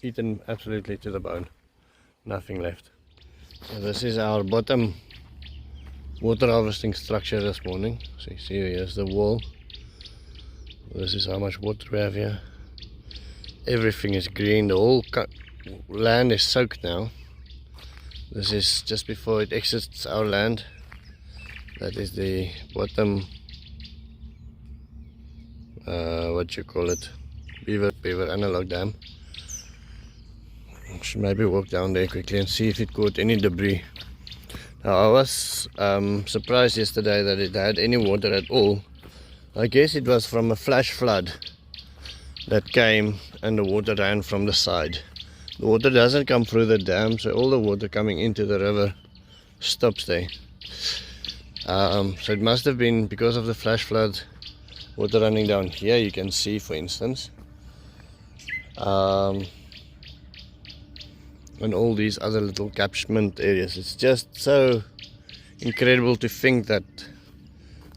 eaten absolutely to the bone. Nothing left. So this is our bottom water harvesting structure this morning. So you see here's the wall. This is how much water we have here. Everything is green. The whole land is soaked now. This is just before it exits our land. That is the bottom, what you call it, Beaver analog dam. Should maybe walk down there quickly and see if it caught any debris. Now I was surprised yesterday that it had any water at all. I guess it was from a flash flood that came and the water ran from the side. The water doesn't come through the dam, so all the water coming into the river stops there. So it must have been because of the flash flood, water running down here. You can see, for instance, and all these other little catchment areas. It's just so incredible to think that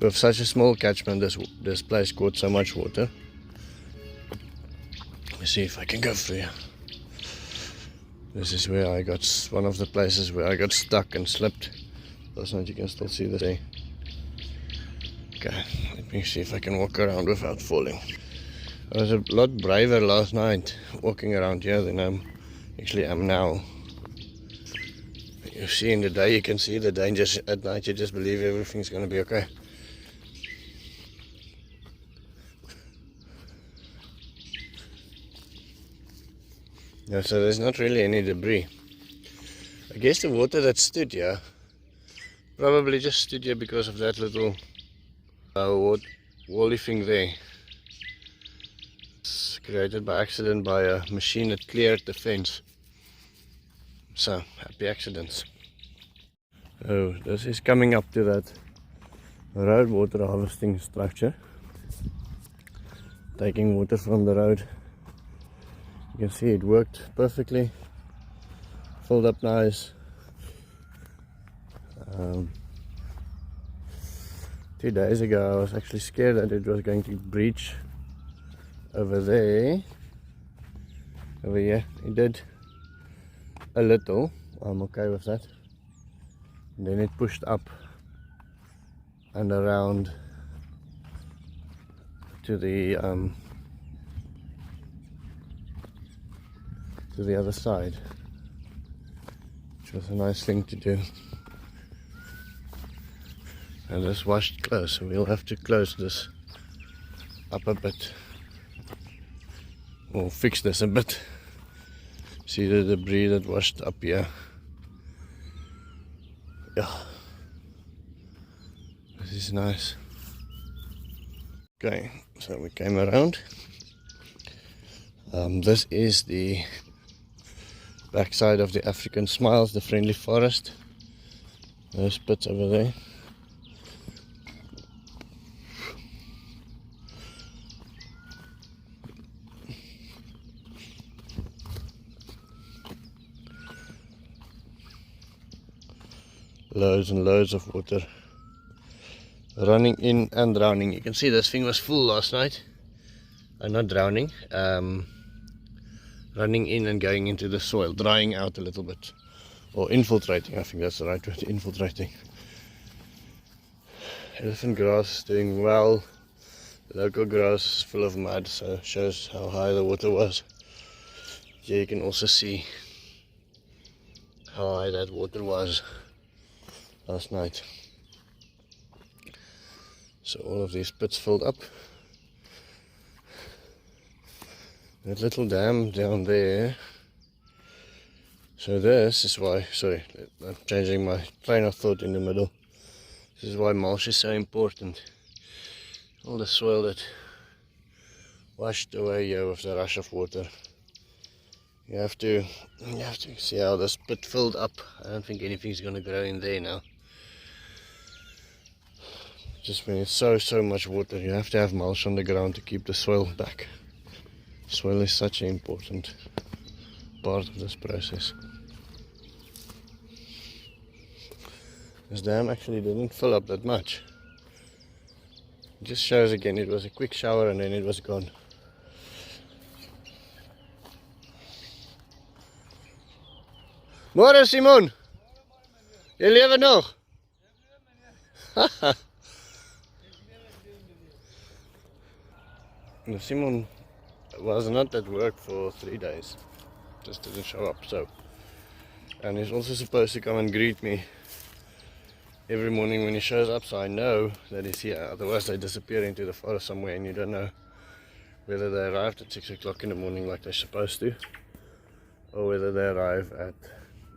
with such a small catchment, this place caught so much water. Let me see if I can go through here. This is where I got, one of the places where I got stuck and slipped. Last night you can still see the sea. Okay, let me see if I can walk around without falling. I was a lot braver last night walking around here than I actually am now. You see in the day, you can see the dangers. At night you just believe everything's going to be okay. Yeah, so there's not really any debris. I guess the water that stood here probably just stood here because of that little wally thing there. It's created by accident by a machine that cleared the fence. So, happy accidents. Oh, this is coming up to that road water harvesting structure. Taking water from the road. You can see it worked perfectly. Filled up nice. 2 days ago I was actually scared that it was going to breach over there. Over here it did a little. I'm okay with that. And then it pushed up and around to the other side, which was a nice thing to do. And this washed close, so we'll have to close this up a bit, or fix this a bit. See the debris that washed up here. Yeah, this is nice. Okay, so we came around. This is the backside of the African Smiles, the friendly forest. Those pits over there. Loads and loads of water running in and drowning. You can see this thing was full last night. Not drowning, running in and going into the soil, drying out a little bit, or infiltrating. I think that's the right word, infiltrating. Elephant grass is doing well. The local grass is full of mud, so it shows how high the water was. Here you can also see how high that water was last night. So all of these pits filled up. That little dam down there. So this is why, sorry, I'm changing my train of thought in the middle. This is why mulch is so important. All the soil that washed away here with the rush of water. You have to see how this pit filled up. I don't think anything's going to grow in there now. Just when it's so much water, you have to have mulch on the ground to keep the soil back. Soil is such an important part of this process. This dam actually didn't fill up that much. It just shows again it was a quick shower and then it was gone. Môre Simon, jy lewe nog? Simon was not at work for 3 days, just didn't show up, so. And he's also supposed to come and greet me every morning when he shows up, so I know that he's here. Otherwise they disappear into the forest somewhere and you don't know whether they arrived at 6 o'clock in the morning like they're supposed to, or whether they arrive at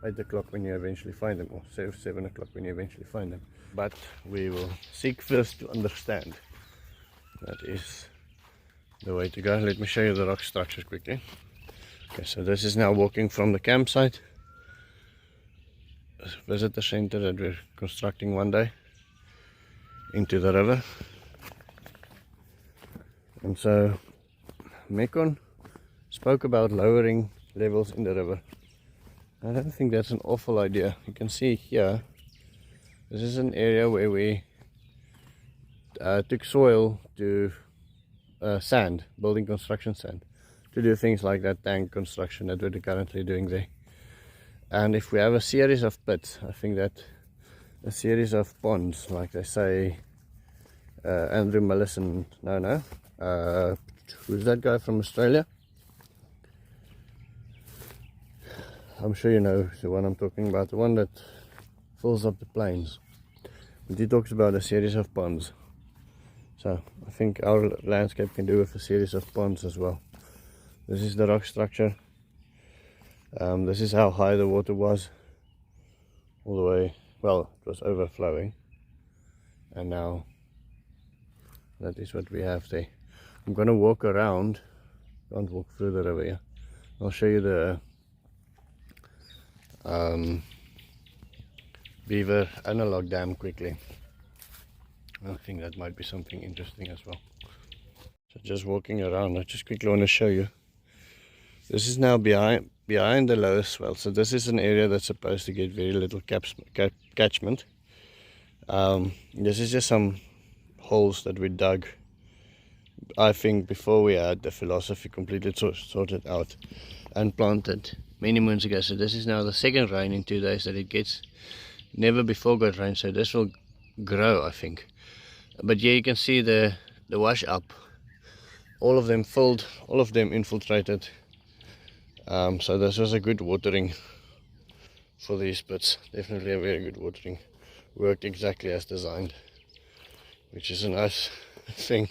8 o'clock when you eventually find them, or 7 o'clock when you eventually find them. But we will seek first to understand. That is the way to go. Let me show you the rock structures quickly. Okay, so this is now walking from the campsite, visitor center that we're constructing one day, into the river. And so Mekon spoke about lowering levels in the river. I don't think that's an awful idea. You can see here, this is an area where we took soil to sand, building construction sand, to do things like that tank construction that we're currently doing there. And if we have a series of pits, I think that a series of ponds, like they say, Andrew Millison, who's that guy from Australia? I'm sure you know the one I'm talking about, the one that fills up the plains. But he talks about a series of ponds. So I think our landscape can do with a series of ponds as well. This is the rock structure. This is how high the water was, all the way, well, it was overflowing. And now that is what we have there. I'm going to walk around, can't walk through the river here. I'll show you the Beaver analog dam quickly. I think that might be something interesting as well. So just walking around, I just quickly want to show you. This is now behind the lower swell. So this is an area that's supposed to get very little catchment. This is just some holes that we dug, I think, before we had the philosophy completely sorted out and planted many moons ago. So this is now the second rain in 2 days that it gets. Never before got rain, so this will grow, I think. But here you can see the wash up. All of them filled, all of them infiltrated. So this was a good watering for these pits. Definitely a very good watering. Worked exactly as designed, which is a nice thing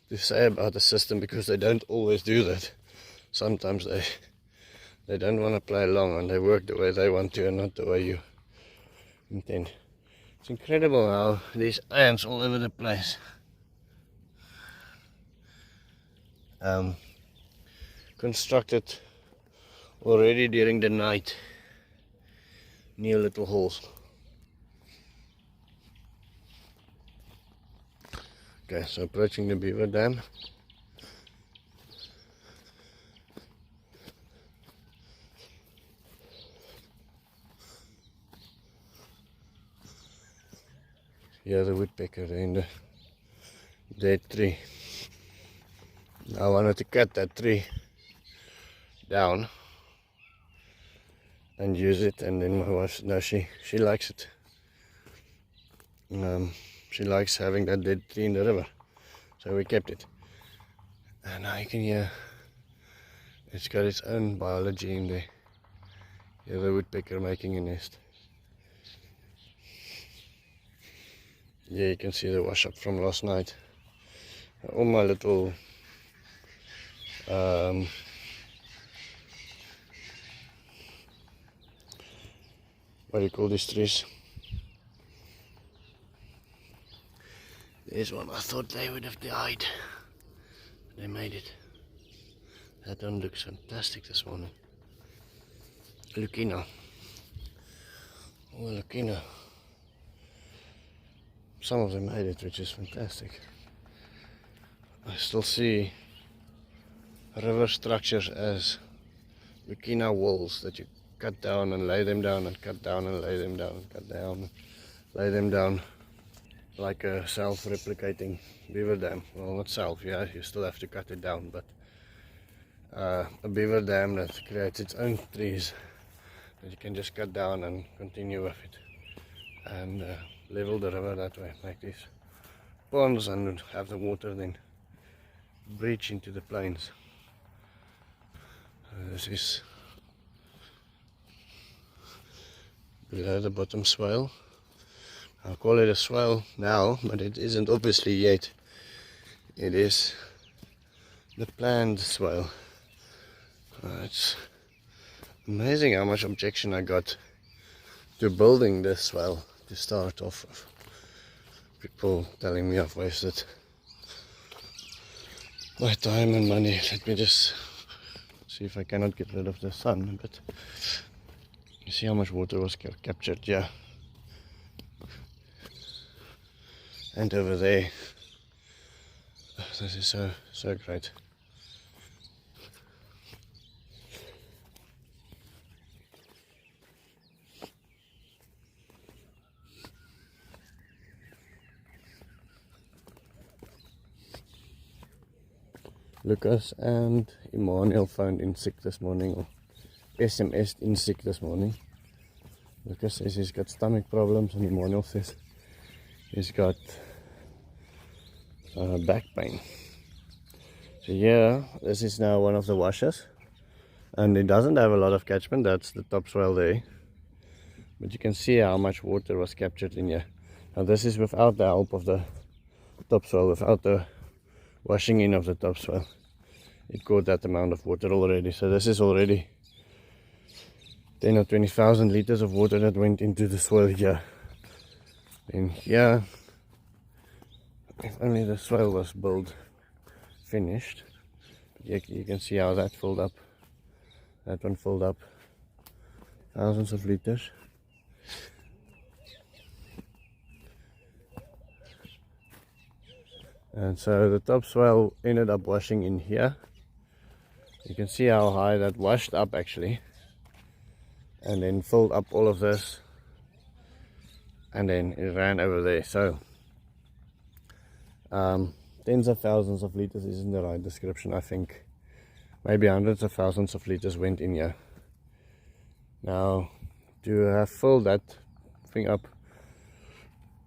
to say about the system, because they don't always do that. Sometimes they don't want to play along and they work the way they want to and not the way you intend. It's incredible how these ants all over the place. Constructed already during the night near little holes. Okay, so approaching the Beaver Dam. Here the woodpecker in the dead tree. I wanted to cut that tree down and use it, and then my wife, no, she likes it. She likes having that dead tree in the river, so we kept it. And now you can hear it's got its own biology in there. Here's the woodpecker making a nest. Yeah, you can see the wash up from last night. All my little what do you call these trees? There's one. I thought they would have died. They made it. That one looks fantastic this morning. Lucina. Oh, Lucina. Some of them made it, which is fantastic. I still see river structures as Lucina walls that you cut down and lay them down and cut down and lay them down and cut down and lay them down, like a self-replicating beaver dam. Well, not self, yeah, you still have to cut it down, but a beaver dam that creates its own trees that you can just cut down and continue with it, and level the river that way, like these ponds, and have the water then breach into the plains. This is below the bottom swale. I'll call it a swale now, but it isn't obviously yet. It is the planned swale. It's amazing how much objection I got to building this swale to start off with. People telling me I've wasted my time and money. Let me just see if I cannot get rid of the sun, but you see how much water was captured here. And over there. This is so great. Lucas and Emmanuel phoned in sick this morning, or SMS'd in sick this morning. Lucas says he's got stomach problems, and Emmanuel says he's got back pain. So yeah, this is now one of the washes, and it doesn't have a lot of catchment. That's the top swale there, but you can see how much water was captured in here. Now this is without the help of the top swale, without the washing in of the top swale. It caught that amount of water already. So this is already 10 or 20,000 liters of water that went into the soil here. And here, if only the soil was built, finished, but you can see how that filled up. That one filled up thousands of liters. And so the top swale ended up washing in here. You can see how high that washed up actually, and then filled up all of this, and then it ran over there. So tens of thousands of liters isn't the right description. I think maybe hundreds of thousands of liters went in here. Now, to have filled that thing up,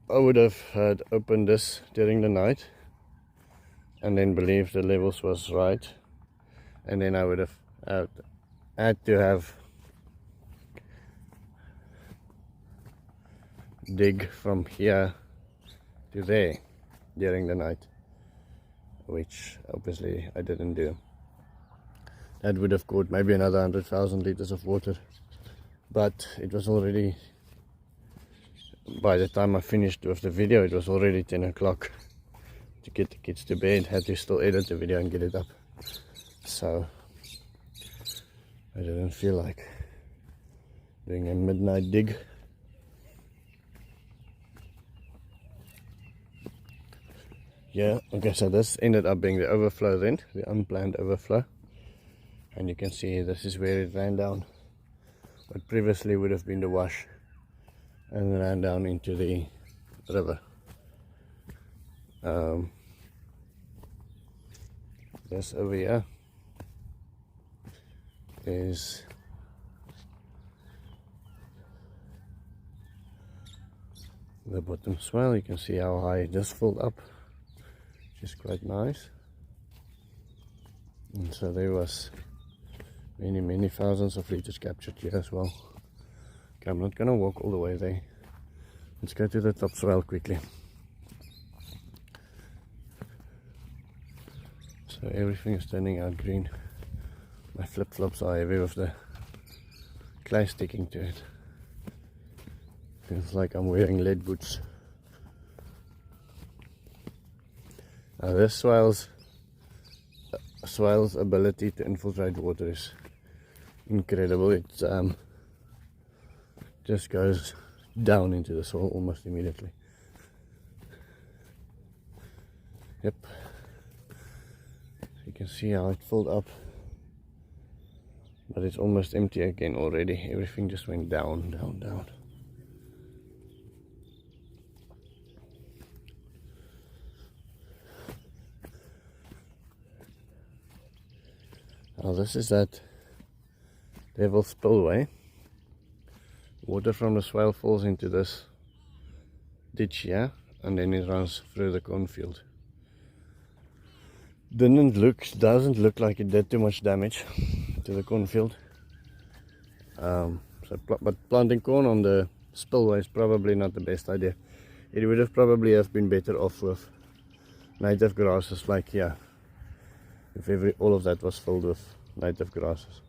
I would have had opened this during the night and then believed the levels was right, and then I would have had to have dig from here to there during the night, which obviously I didn't do. That would have caught maybe another 100,000 liters of water, but it was already, by the time I finished with the video, it was already 10 o'clock to get the kids to bed. Had to still edit the video and get it up, so I didn't feel like doing a midnight dig. Yeah, okay, so this ended up being the overflow then, the unplanned overflow. And you can see this is where it ran down. What previously would have been the wash, and ran down into the river. This over here is the bottom swell. You can see how high this filled up, which is quite nice. And so there was many thousands of liters captured here as well. Okay, I'm not gonna walk all the way there. Let's go to the top swell quickly. So everything is turning out green. My flip-flops are heavy with the clay sticking to it. Feels like I'm wearing lead boots. Now this swale's ability to infiltrate water is incredible. It just goes down into the soil almost immediately. Yep. You can see how it filled up, but it's almost empty again already. Everything just went down, down, down. Now this is that Devil's Spillway. Water from the swale falls into this ditch here, and then it runs through the cornfield. Doesn't look like it did too much damage to the cornfield. But planting corn on the spillway is probably not the best idea. It would have probably been better off with native grasses like here. If all of that was filled with native grasses.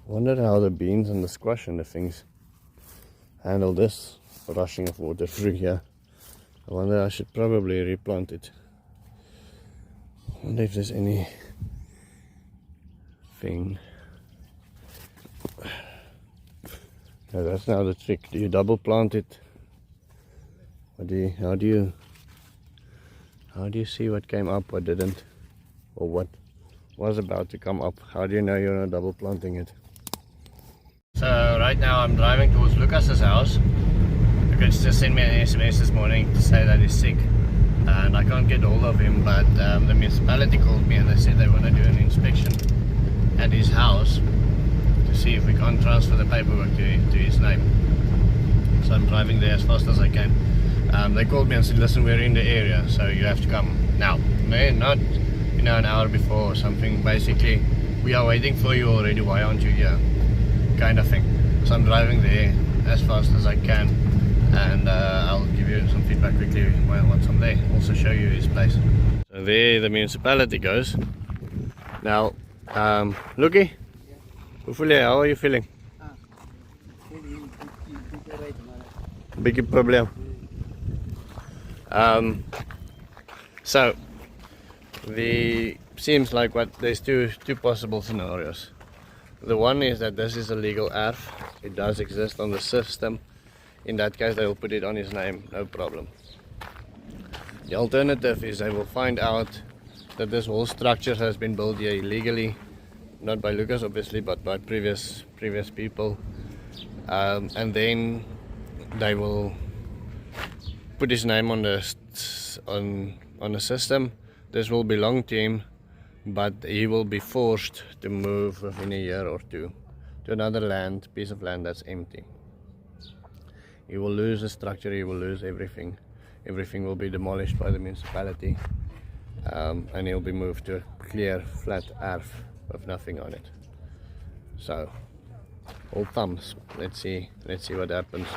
Wonder how the beans and the squash and the things handle this rushing of water through here. I wonder, I should probably replant it. I wonder if there's any thing. Now that's now the trick. Do you double plant it? Or how do you see what came up, what didn't, or what was about to come up? How do you know you're not double planting it? So right now I'm driving towards Lucas's house. Lucas just sent me an SMS this morning to say that he's sick, and I can't get hold of him, but the municipality called me and they said they want to do an inspection at his house to see if we can't transfer the paperwork to his name. So I'm driving there as fast as I can. They called me and said, listen, we're in the area, so you have to come now. No, not an hour before or something. Basically, we are waiting for you already, why aren't you here? Kind of thing. So I'm driving there as fast as I can, and I'll give you some feedback quickly once I'm there. Also show you his place. So there the municipality goes. Now, Lucky, how are you feeling? Big problem. So seems like there's two possible scenarios. The one is that this is a legal erf. It does exist on the system. In that case, they will put it on his name, no problem. The alternative is they will find out that this whole structure has been built here illegally, not by Lucas obviously, but by previous people, and then they will put his name on the system. This will belong to him, but he will be forced to move within a year or two to another piece of land that's empty. He will lose the structure, he will lose everything. Everything will be demolished by the municipality, and he'll be moved to a clear, flat earth with nothing on it. So, all thumbs. Let's see what happens.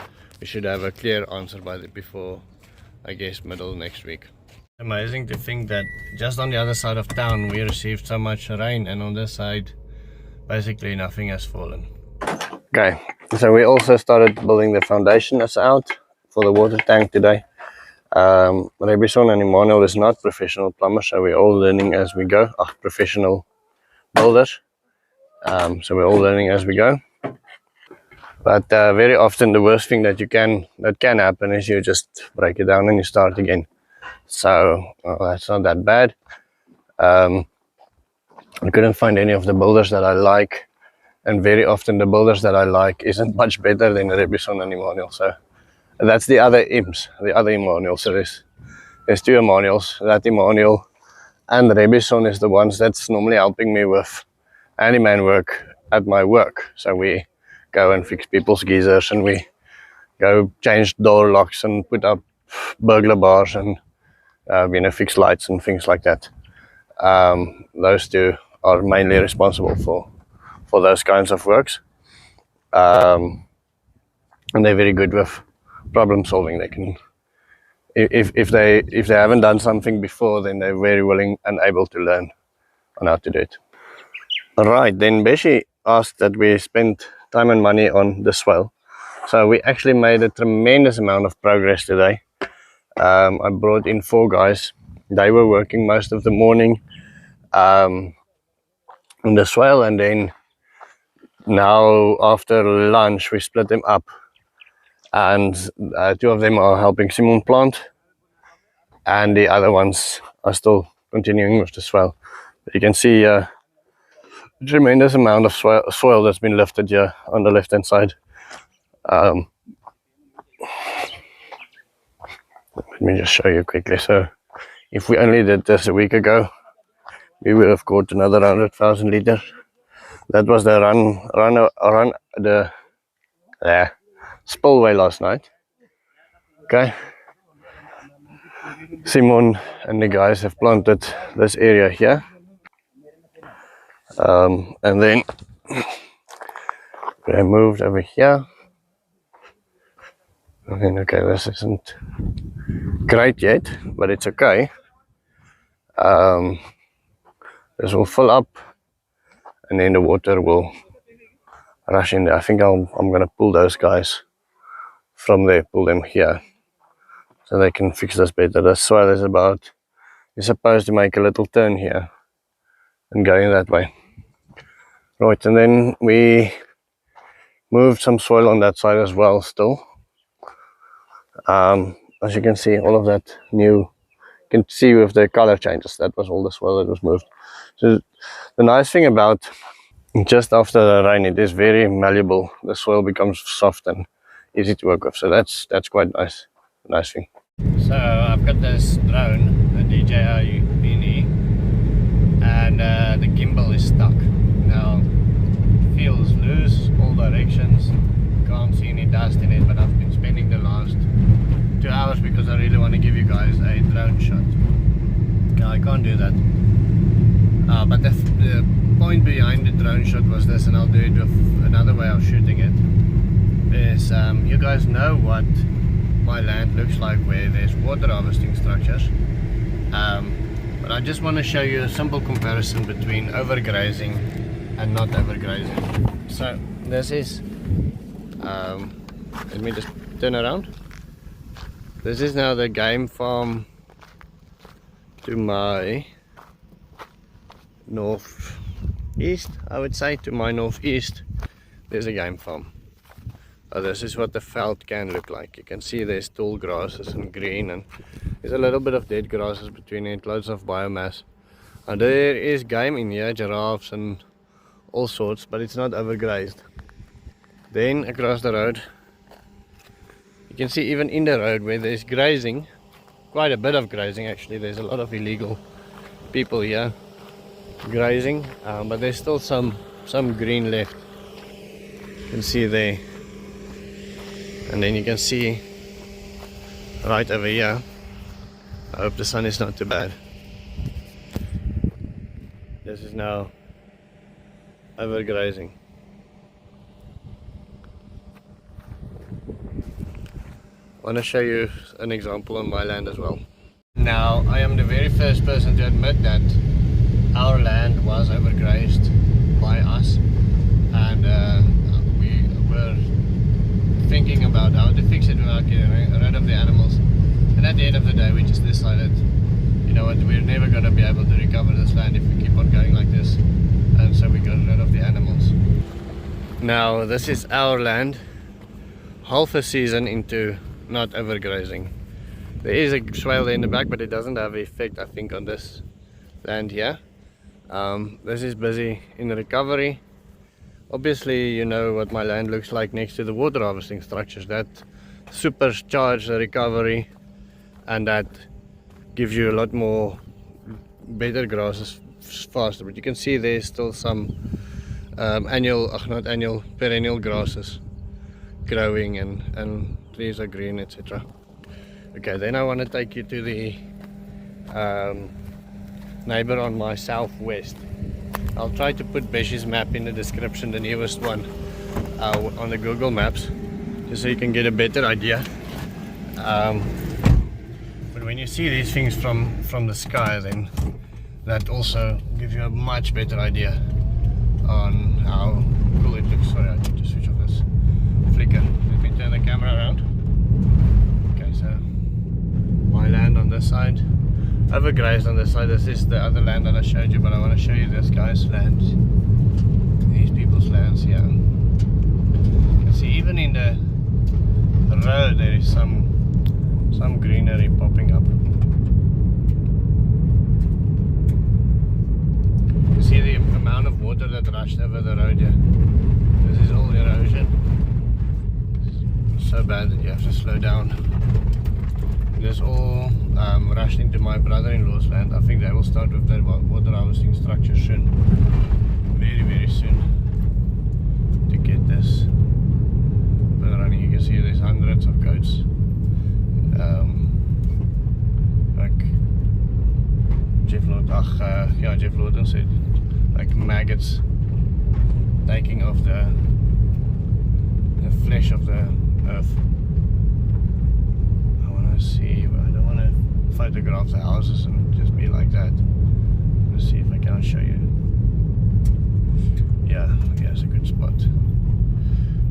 We should have a clear answer before, I guess, middle next week. Amazing to think that just on the other side of town we received so much rain, and on this side basically nothing has fallen. Okay, so we also started building the foundation that's out for the water tank today. Ruben and Immo is not professional plumbers, so we're all learning as we go. Professional builders, so we're all learning as we go. But very often the worst thing that can happen is you just break it down and you start again. So that's not that bad. I couldn't find any of the builders that I like, and very often the builders that I like isn't much better than Ruben and Immo. So that's the other Imms, the other Immo. So there's two Immo's. That Immo and Ruben is the ones that's normally helping me with handyman work at my work. So we go and fix people's geysers, and we go change door locks and put up burglar bars and fix lights and things like that. Those two are mainly responsible for those kinds of works, and they're very good with problem solving. They can, if they haven't done something before, then they're very willing and able to learn on how to do it. Alright, then Beshy asked that we spend time and money on the swale. So we actually made a tremendous amount of progress today. I brought in 4 guys. They were working most of the morning on the swale, and then now after lunch we split them up, and 2 of them are helping Simon plant, and the other ones are still continuing with the swale. But you can see a tremendous amount of soil that's been lifted here on the left hand side. Let me just show you quickly. So if we only did this a week ago, we would have caught another 100,000 liters. That was the the spillway last night. Okay. Simon and the guys have planted this area here. And then they moved over here. And then, okay, this isn't great yet, but it's okay. This will fill up, and then the water will rush in there. I think I'm going to pull those guys from there, pull them here, so they can fix this better. This soil is you're supposed to make a little turn here and go in that way. Right, and then we moved some soil on that side as well still. As you can see, all of that new, you can see with the color changes, that was all the soil that was moved. So the nice thing about just after the rain, it is very malleable. The soil becomes soft and easy to work with, so that's quite nice thing. So I've got this drone, the DJI Mini, and the gimbal is stuck. Now it feels loose, all directions, can't see any dust in it, but I've been spending the last 2 hours because I really want to give you guys a drone shot. Now I can't do that, but the point behind the drone shot was this, and I'll do it with another way of shooting it, is you guys know what my land looks like where there's water harvesting structures, but I just want to show you a simple comparison between overgrazing and not overgrazing. So this is let me just turn around. This is now the game farm to my northeast, I would say. To my northeast there's a game farm. This is what the veld can look like. You can see there's tall grasses and green, and there's a little bit of dead grasses between it, loads of biomass. And there is game in here, giraffes and all sorts, but it's not overgrazed. Then across the road, you can see even in the road where there's grazing, quite a bit of grazing actually, there's a lot of illegal people here grazing, but there's still some green left. You can see there. And then you can see right over here, I hope the sun is not too bad, this is now overgrazing. I want to show you an example on my land as well. Now I am the very first person to admit that our land was overgrazed by us, and we were thinking about how to fix it without getting rid of the animals, and at the end of the day we just decided, you know what, we're never going to be able to recover this land if we keep on going like this, and so we got rid of the animals. Now this is our land, half a season into not overgrazing. There is a swale there in the back, but it doesn't have an effect I think on this land here. This is busy in recovery. Obviously you know what my land looks like next to the water harvesting structures. That supercharge the recovery, and that gives you a lot more better grasses faster. But you can see there's still some perennial grasses growing, and trees are green, etc. Okay, then I want to take you to the neighbor on my southwest. I'll try to put Beshy's map in the description, the newest one on the Google Maps, just so you can get a better idea. But when you see these things from the sky, then that also gives you a much better idea on how cool it looks. Sorry, I need to switch off this flicker. Let me turn the camera around. Okay, so my land on this side, overgrazed on this side. This is the other land that I showed you, but I want to show you this guy's land, these people's lands here. You can see even in the road there is some greenery popping up. You see the amount of water that rushed over the road here. This is all erosion. It's so bad that you have to slow down. This all rushed into my brother-in-law's land. I think they will start with their water harvesting structure soon. Very, very soon. yeah, Jeff Lawton said, like maggots taking off the flesh of the earth. I want to see, I don't want to photograph the houses and just be like that. Let's see if I can show you. Yeah, here's a good spot.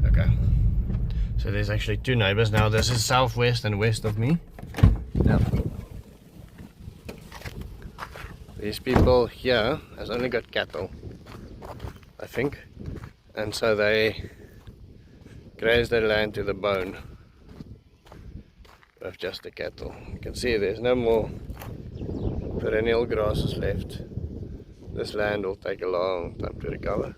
Okay, so there's actually two neighbors now. This is southwest and west of me. Now, these people here has only got cattle, I think, and so they graze their land to the bone with just the cattle. You can see there's no more perennial grasses left. This land will take a long time to recover.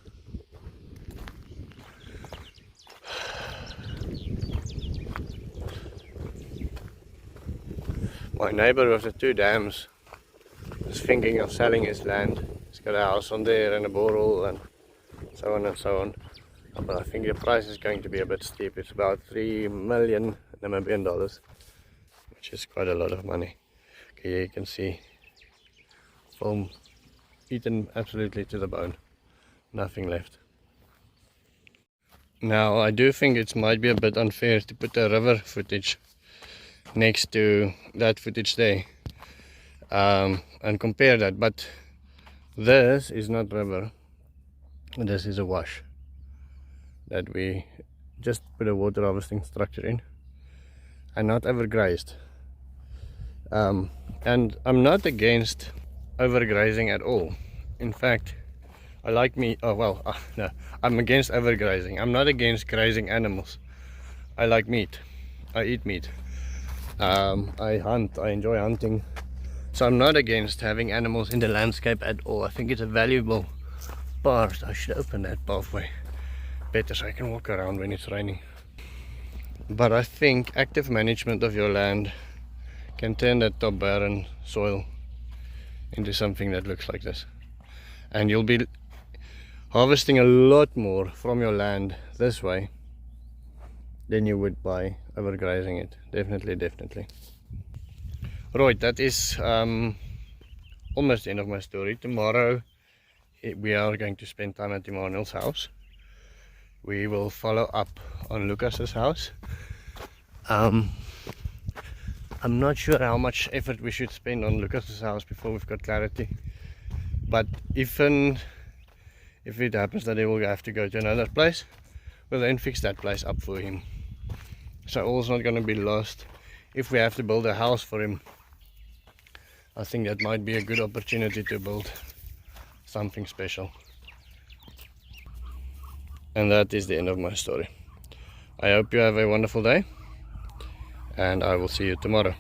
My neighbor with the two dams is thinking of selling his land. He's got a house on there and a borehole and so on and so on. But I think the price is going to be a bit steep. It's about 3 million Namibian dollars, which is quite a lot of money. Okay, here you can see foam eaten absolutely to the bone. Nothing left. Now I do think it might be a bit unfair to put the river footage next to that footage there and compare that, but this is not river, this is a wash that we just put a water harvesting structure in and not overgrazed. And I'm not against overgrazing at all. In fact, I like meat. Oh well, no, I'm against overgrazing. I'm not against grazing animals. I like meat. I eat meat. I hunt. I enjoy hunting. So I'm not against having animals in the landscape at all. I think it's a valuable part. I should open that pathway better so I can walk around when it's raining. But I think active management of your land can turn that top barren soil into something that looks like this. And you'll be harvesting a lot more from your land this way than you would by overgrazing it. Definitely. Right, that is almost the end of my story. Tomorrow we are going to spend time at Emmanuel's house. We will follow up on Lucas's house. I'm not sure how much effort we should spend on Lucas's house before we've got clarity. But if it happens that he will have to go to another place, we'll then fix that place up for him. So all's not going to be lost. If we have to build a house for him, I think that might be a good opportunity to build something special. And that is the end of my story. I hope you have a wonderful day, and I will see you tomorrow.